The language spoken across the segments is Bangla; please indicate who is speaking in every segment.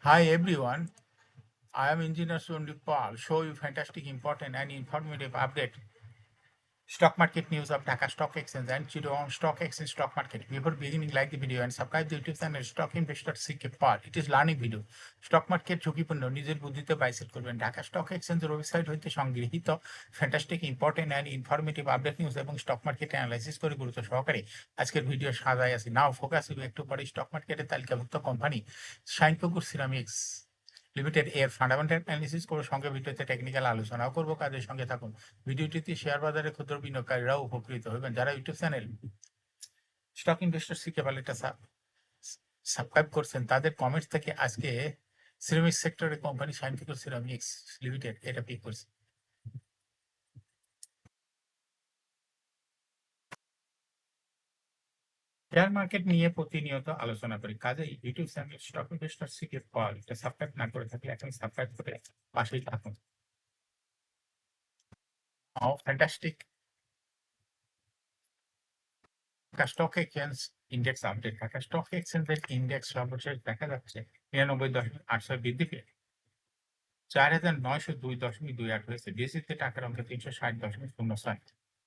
Speaker 1: Hi everyone, I am Engineer Sundeep Paul. Show you fantastic, important and informative update. Stock market news of Dhaka Stock Exchange and Chittagong Stock Exchange stock market. Before beginning, like the video and subscribe the YouTube channel Stock Investor CK Paul. It is learning video. Stock market ঝুঁকিপূর্ণ নিজের বুদ্ধিতে বাইসেট করবেন ঢাকা স্টক এক্সচেঞ্জের ওয়েবসাইট হইতে সংগৃহীত fantastic important and informative update news এবং স্টক মার্কেট অ্যানালাইসিস করে গুরুত্ব সহকারে আজকের ভিডিও সাজায় আছে নাও ফোকাস একটু পরে স্টক মার্কেটের তালিকাভুক্ত কোম্পানি শাইনপুকুর সিরামিক্স লিমিটেড এর ফান্ডামেন্টাল অ্যানালিসিস করে সঙ্গে ভিডিওতে টেকনিক্যাল আলোচনাও করবো কাজের সঙ্গে থাকুন ভিডিওটিতে শেয়ার বাজারে ক্ষুদ্র বিনিয়োগকারীরাও উপকৃত হবেন যারা ইউটিউব চ্যানেল স্টক ইনভেস্টর শিখে এটা সাবস্ক্রাইব করছেন তাদের কমেন্টস থেকে আজকে সিরামিক্স সেক্টরের কোম্পানি শাইনপুকুর সিরামিক্স লিমিটেড এটা পিক করছে শেয়ার মার্কেট নিয়ে প্রতিনিয়ত আলোচনা করি কাজেই ইউটিউব চ্যানেল স্টক ইনভেস্টর শিখে পাওয়ার এটা সাবস্ক্রাইব না করে থাকলে এখন সাবস্ক্রাইব করে পাশেই থাকুন fantastic Dhaka stock exchange index update Dhaka stock এক্সচেঞ্জের ইন্ডেক্স সর্বশেষ দেখা যাচ্ছে ৯৯.৮ বৃদ্ধি পেয়ে ৪,৯০২.২৮ হয়েছে ডিএসসিতে টাকার অঙ্কে ৩৬০.০৬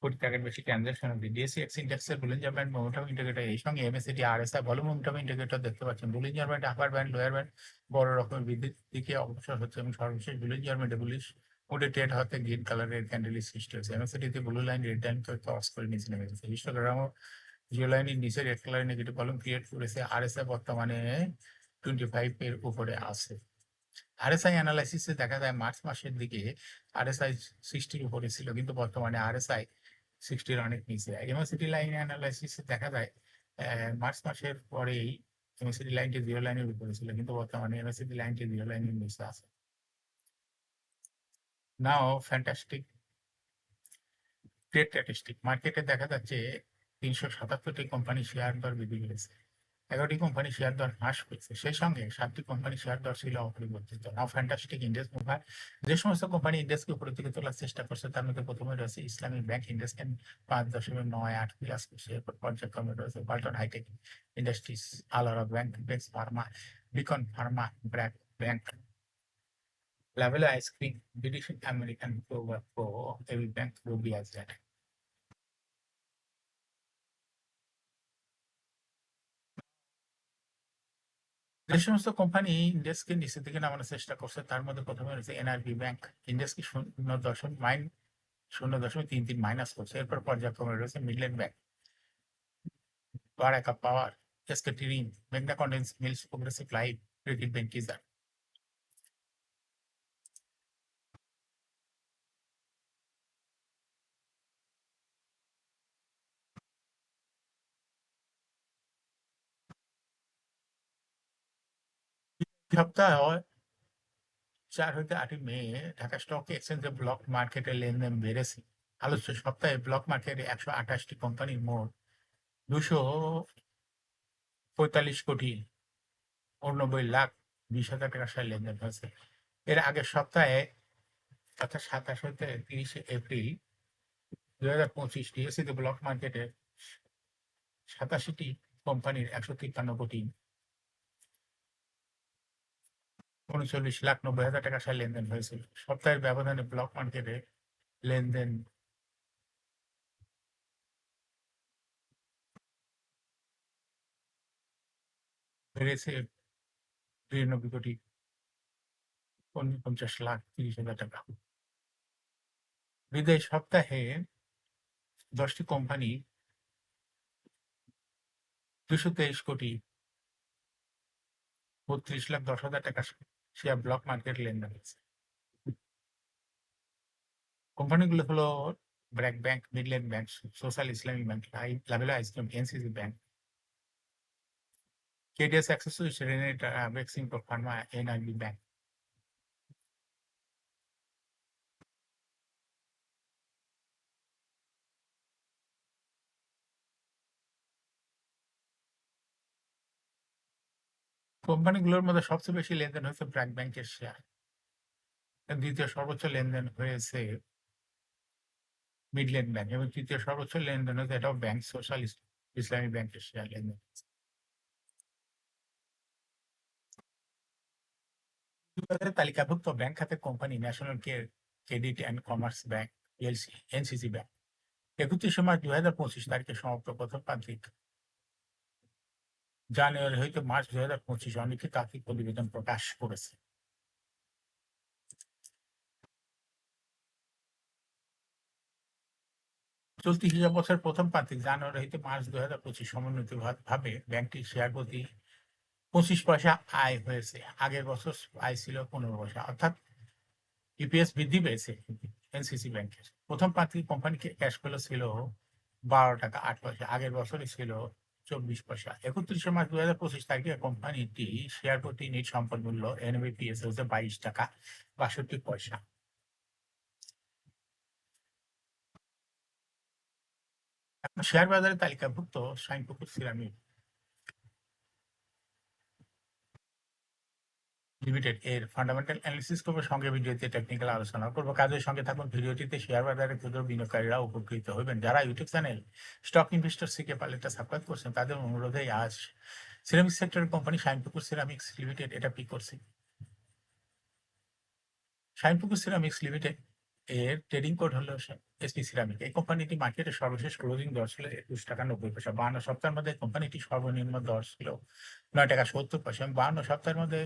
Speaker 1: কোটি টাকার বেশি ট্রানজাকশন হবে ডিএসসি এক্স ইন্ডেক্সের বুলিঞ্জার ব্যান্ড মোমেন্টাম ইন্ডিকেটর এই সঙ্গে MACD RSI volume momentum indicator দেখতে পাচ্ছেন Bollinger band upper band lower band বড় রকমের বৃদ্ধির দিকে অগ্রসর হচ্ছে এবং সর্বশেষ বুলিঞ্জার ব্যান্ডে বুলিশ মোডে ট্রেড হতে গ্রিন কালারের ক্যান্ডেলের সৃষ্টি হয়েছে এমএসসিডিতে blue line red line cross করে নিচে নেমে গেছে হিস্টোগ্রামও জিও লাইনের নিচে red colour negative column create করেছে আরএসআই বর্তমানে 25 এর উপরে আছে আরএসআই অ্যানালাইসিসে দেখা যায় মার্চ মাসের দিকে আরএসআই 60 এর উপরে ছিল কিন্তু বর্তমানে আরএসআই 60 এর অনেক নিচে এমএসিডি লাইন অ্যানালাইসিসে দেখা যায় মার্চ মাসের পরেই এমএসিডি লাইনটি জিরো লাইনের উপরে ছিল কিন্তু বর্তমানে এমএসিডি লাইনটি জিরো লাইনের নিচে আছে নাও ফ্যান্টাস্টিক ট্রেড স্ট্যাটিস্টিক মার্কেটে দেখা যাচ্ছে ৩৭৭টি কোম্পানি শেয়ার দর বৃদ্ধি পেয়েছে ১১টি কোম্পানি শেয়ার দর হ্রাস পেয়েছে সেই সঙ্গে 7টি কোম্পানি শেয়ার দর ছিল অপরিবর্তিত নাও ফ্যান্টাস্টিক ইন্ডেক্স মুভার যে সমস্ত কোম্পানি ইন্ডেক্সকে উপরের দিকে তোলার চেষ্টা করছে তার মধ্যে প্রথমে রয়েছে ইসলামিক ব্যাংক ইন্ডেক্সকে ৫.৯৮ প্লাস করছে এরপর পর্যায়ক্রমে রয়েছে বাল্টন হাইটেক ইন্ডাস্ট্রিজ আলারা ব্যাংক বেক্স pharma Beacon pharma BRAC bank Lovello ice cream British American প্রো এবি ব্যাংক রুবি আজরাট যে সমস্ত কোম্পানি ইন্ডেক্সকে নিচের দিকে নামানোর চেষ্টা করছে তার মধ্যে প্রথমে রয়েছে এনআরবি ব্যাংক ইন্ডেক্সকে 0.33 মাইনাস করছে এরপর পর্যায়ক্রমে রয়েছে মিডল্যান্ড ব্যাংক বারাকা পাওয়ার এসকে টিরিন মেঘনা condensed milk progressive life credit bank কিজার সপ্তাহ 4 হইতে 8 মে ঢাকা স্টক এক্সচেঞ্জে ব্লক মার্কেটে লেনদেন বেড়েছে আলোচ্য সপ্তাহে ব্লক মার্কেটে 128টি কোম্পানির মোট 245,89,20,00,000 টাকার লেনদেন হয়েছে এর আগের সপ্তাহে অর্থাৎ 27 হতে 30 এপ্রিল 2025 ডিএসসিতে ব্লক মার্কেটে 87টি কোম্পানির 153 কোটি 39,90,000 টাকার লেনদেন হয়েছিল সপ্তাহের ব্যবধানে ব্লক মার্কেটে লেনদেন বেড়েছে 92,49,30,000 টাকা বিদায় সপ্তাহে 10টি কোম্পানি 223,32,10,00,000 টাকা শেয়ার ব্লক মার্কেট লেনদেন হয়েছে কোম্পানিগুলো হলো BRAC bank Midland bank social Islamic bank Lovello ice cream NCC bank KDS accessories Renata vaccine Pharma NRB bank কোম্পানিগুলোর মধ্যে সবচেয়ে বেশি লেনদেন হয়েছে ব্র্যাক ব্যাংকের শেয়ার দ্বিতীয় সর্বোচ্চ লেনদেন হয়েছে মিডল্যান্ড ব্যাংক এবং তৃতীয় সর্বোচ্চ লেনদেন হয়েছে এটাও ব্যাংক সোশ্যাল ইসলামী ব্যাংকের শেয়ার লেনদেন তালিকাভুক্ত ব্যাংক খাতের company national credit and commerce bank PLC, NCC bank 31 March 2025 তারিখে সমাপ্ত প্রথম প্রান্তিক জানুয়ারি হইতে মার্চ 2025 অনিশ্চিত আর্থিক প্রতিবেদন প্রকাশ করেছে। চলতি হিসাব বছরের প্রথম প্রান্তিক জানুয়ারি হইতে মার্চ 2025 সমন্বিতভাবে ব্যাংকটির শেয়ার প্রতি 25 পয়সা আয় হয়েছে। আগের বছর আয় ছিল 15 পয়সা, অর্থাৎ ইপিএস বৃদ্ধি পেয়েছে এনসিসি ব্যাংকের। প্রথম প্রান্তিক কোম্পানিকে ক্যাশ ফ্লো ছিল 12 টাকা 8 পয়সা, আগের বছরে ছিল 24 পয়সা। 31 মার্চ 2025 তারিখে কোম্পানিটি শেয়ার প্রতি ইউনিট সম্পদ মূল্য এনবিপিএস হচ্ছে 22 টাকা 62 পয়সা। শেয়ার বাজারে তালিকাভুক্ত শাইনপুকুর সিরামিক লিমিটেড এর ফান্ডামেন্টাল অ্যানালিসিস করবো, সঙ্গে ভিডিওতে টেকনিক্যাল আলোচনা করবো। কাজের সঙ্গে থাকুন ভিডিওটিতে। শেয়ার বাজারে ক্ষুদ্র বিনিয়োগকারীরা উপকৃত হবেন। যারা ইউটিউব চ্যানেল স্টক ইনভেস্টর শিখে পারলেটা সাবস্ক্রাইব করছেন, তাদের অনুরোধে আজ সিরামিক সেক্টরের কোম্পানি শাইনপুকুর সিরামিক্স লিমিটেড এটা পিক করছি। শাইনপুকুর সিরামিক্স লিমিটেড এর ট্রেডিং কোড হলো এসপি সিরামিক। এই কোম্পানিটি মার্কেটের সর্বশেষ ক্লোজিং দর ছিল 21 টাকা 90 পয়সা। 52 সপ্তাহের মধ্যে কোম্পানিটি সর্বনিম্ন দর ছিল 9 টাকা 70 পয়সা। 52 সপ্তাহের মধ্যে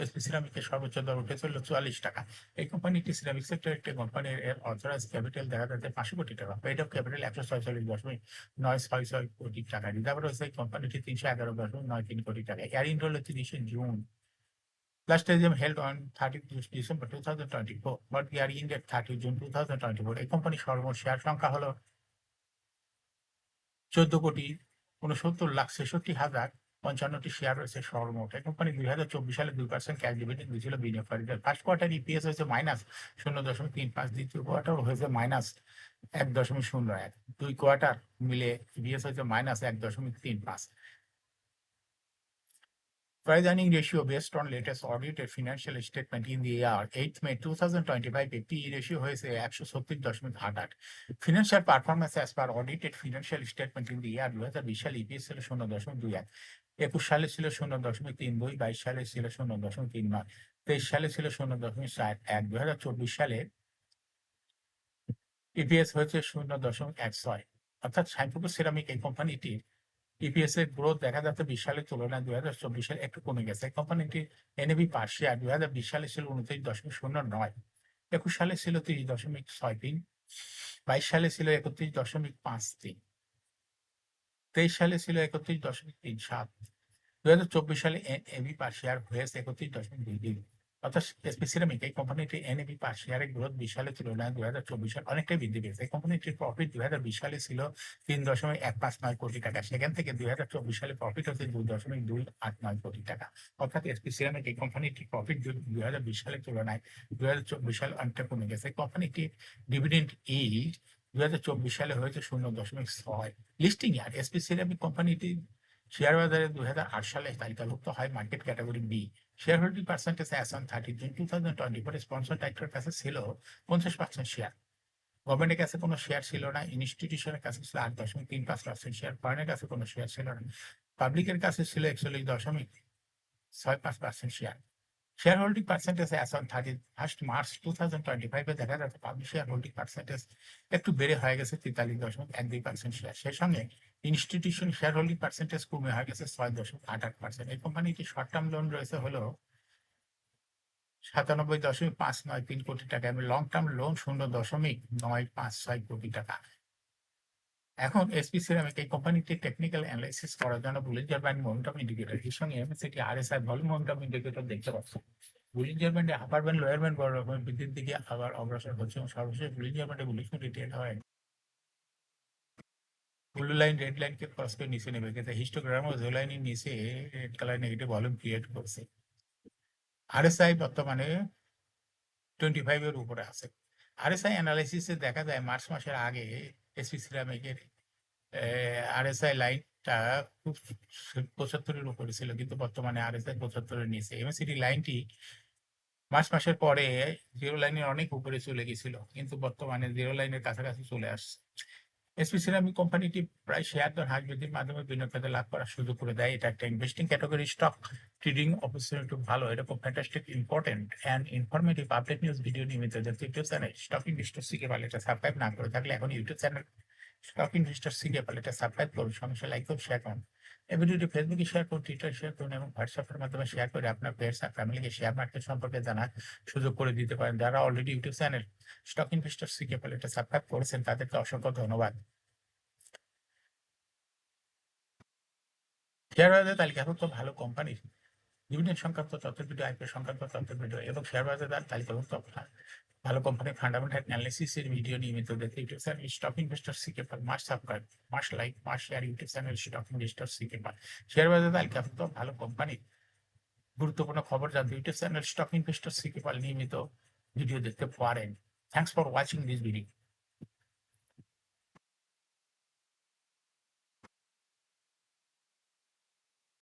Speaker 1: এসপি সিরামিকের সর্বোচ্চ দর উঠে চলল 44 টাকা। এই কোম্পানিটি সিরামিক সেক্টর একটি কোম্পানির এর অথরাইজ ক্যাপিটাল দেখা যাচ্ছে 500 কোটি টাকা। পেড অফ ক্যাপিটাল 146.966 কোটি টাকা। রিজার্ভ রয়েছে এই কোম্পানিটি 311.93 কোটি টাকা। এয়ারিং হলো 30 June. Last AGM held on 30 December 2024, but we are in at 30 June 2024. এই কোম্পানির সর্বমোট শেয়ার সংখ্যা হলো 14,69,63,55 শেয়ার রয়েছে সর্বমোট। এই কোম্পানি 2024 সালে 2% ক্যাশ ডিভিডেন্ড দিয়েছিল বিনিয়োগকারীদের। ফার্স্ট কোয়ার্টার ইপিএস হয়েছে -0.35, দ্বিতীয় কোয়ার্টার হয়েছে -1.01, 2 কোয়ার্টার মিলে ইপিএস হয়েছে -1.35। Price earning ratio based on latest audited financial statement in the year 8th May 2025 PE ratio হয়েছে 136.88। Financial performance as per audited financial statement in the year 2020 সালে EPS ছিল 0.21, 21 সালে ছিল 0.32, 22 সালে ছিল 0.39, 23 সালে ছিল 0.41, 2024 সালে EPS হয়েছে 0.16। অর্থাৎ শাইনপুকুর সিরামিক এই কোম্পানিটির ইপিএস এর গ্রোথ দেখা যাচ্ছে 20 সালের তুলনায় 2024 সালে একটু কমে গেছে। কোম্পানিটির এনএবি পার শেয়ার 2020 সালে ছিল 29.09, 21 সালে ছিল 30.63, 22 সালে ছিল 31.53, 23 সালে ছিল 31.37, 2024 সালে এনএবি পার শেয়ার হয়েছে 31.22। অর্থাৎ এসপি সিরামিক এই কোম্পানিটির এনএবি পার শেয়ারের গ্রোথ 20 সালের তুলনায় 2024 সালে অনেকটাই বৃদ্ধি পেয়েছে। এই কোম্পানিটির প্রফিট 2020 সালে ছিল 3.159 কোটি টাকা, সেখান থেকে 2024 সালে প্রফিট হচ্ছে 2.289 কোটি টাকা। অর্থাৎ এসপি সিরামিক এই কোম্পানিটির প্রফিট 2020 সালের তুলনায় 2024 সালে অনেকটা কমে গেছে। কোম্পানিটির ডিভিডেন্ড ইল্ড 2024 সালে হয়েছে 0.6। লিস্টিং ইয়ার এসপি সিরামিক কোম্পানিটি শেয়ার বাজারে 2008 সালে তালিকাভুক্ত হয় market category B. Share holding percentage as on 30 June 2024 sponsor ডাইরেক্টরের কাছে ছিল 50% শেয়ার। গভর্নমেন্টের কাছে কোনো শেয়ার ছিল না। ইনস্টিটিউশনের কাছে ছিল 8.35% শেয়ার। ফরেনের কাছে কোনো শেয়ার ছিল না। পাবলিকের কাছে ছিল 41.65% share. Share holding percentage as on 31 March 2025 দেখা যাচ্ছে পাবলিক শেয়ার হোল্ডিং পার্সেন্টেজ একটু বেড়ে হয়ে গেছে 43.12% শেয়ার। সেই সঙ্গে ইনস্টিটিউশন শেয়ার হোল্ডিং পার্সেন্টেজ কমে হয়ে গেছে 6.88%। এই কোম্পানিটি শর্ট টার্ম লোন রয়েছে হলো 97.593 কোটি টাকা এবং লং টার্ম লোন 0.956 কোটি টাকা। এখন এসপি সিরামিক এই কোম্পানিটি টেকনিক্যাল অ্যানালাইসিস করার জন্য বুলিঞ্জার ব্যান্ড মোমেন্টাম ইন্ডিকেটর এর সঙ্গে এমএসসিটি আরএসআই ভলিউম মোমেন্টাম ইন্ডিকেটর দেখতে পাচ্ছেন। বুলিঞ্জার ব্যান্ডে আপার ব্যান্ড লোয়ার ব্যান্ড বড় রকমের বৃদ্ধির দিকে আবার অগ্রসর হচ্ছে এবং সর্বশেষ বুলিঞ্জার ব্যান্ডে বুলিশ রিটেল হয় ব্লু লাইন রেড লাইনকে ক্রস করে নিচে নেমে গেছে। হিস্টোগ্রাম ও জো লাইনের নিচে red colour negative volume create করছে। আরএসআই বর্তমানে 25 এর উপরে আছে। আরএসআই অ্যানালাইসিসে দেখা যায় মার্চ মাসের আগে এসপি সিরামিকের আরএসআই লাইনটা খুব 75 উপরে ছিল, কিন্তু বর্তমানে আরএসআই 75 নিচে। এমএসসিডি লাইনটি মার্চ মাসের পরে জিরো লাইনের অনেক উপরে চলে গেছিল, কিন্তু বর্তমানে জিরো লাইনের কাছাকাছি চলে আসছে। এসপি সিরামিক কোম্পানিটি প্রায় শেয়ার দর হ্রাস বৃদ্ধির মাধ্যমে বিনিয়োগকারীদের লাভ করার সুযোগ করে দেয়। এটা একটা investing category stock. Trading opportunity ভালো এরকম fantastic important and informative update news video নিয়মিত দেখতে YouTube channel stock investor CK পারলে এটা সাবস্ক্রাইব না করে থাকলে এখন YouTube channel stock investor CK পারলে এটা সাবস্ক্রাইব করুন, সমস্যা লাইক করুন, শেয়ার করুন। এই ভিডিওটি ফেসবুকে শেয়ার করুন, টুইটার শেয়ার করুন এবং হোয়াটসঅ্যাপের মাধ্যমে শেয়ার করে আপনার ফ্রেন্ডস আর ফ্যামিলিকে শেয়ার মার্কেট সম্পর্কে জানার সুযোগ করে দিতে পারেন। যারা already YouTube channel stock investor CK পারলে এটা সাবস্ক্রাইব করেছেন তাদেরকে অসংখ্য ধন্যবাদ। শেয়ার বাজারে তালিকাভুক্ত ভালো কোম্পানির ডিভিডেন্ড সংক্রান্ত তথ্যের ভিডিও, আইপিও সংক্রান্ত তথ্যের ভিডিও এবং শেয়ার বাজারে তালিকাভুক্ত ভালো কোম্পানির ফান্ডামেন্টাল অ্যানালিসিসের ভিডিও নিয়মিত দেখতে YouTube channel stock investor CK Pal must subscribe, must like, must share YouTube channel stock investor CK Pal. Share বাজারে তালিকাভুক্ত ভালো কোম্পানির গুরুত্বপূর্ণ খবর জানতে YouTube channel stock investor CK Pal নিয়মিত ভিডিও দেখতে পারেন। Thanks for watching this video.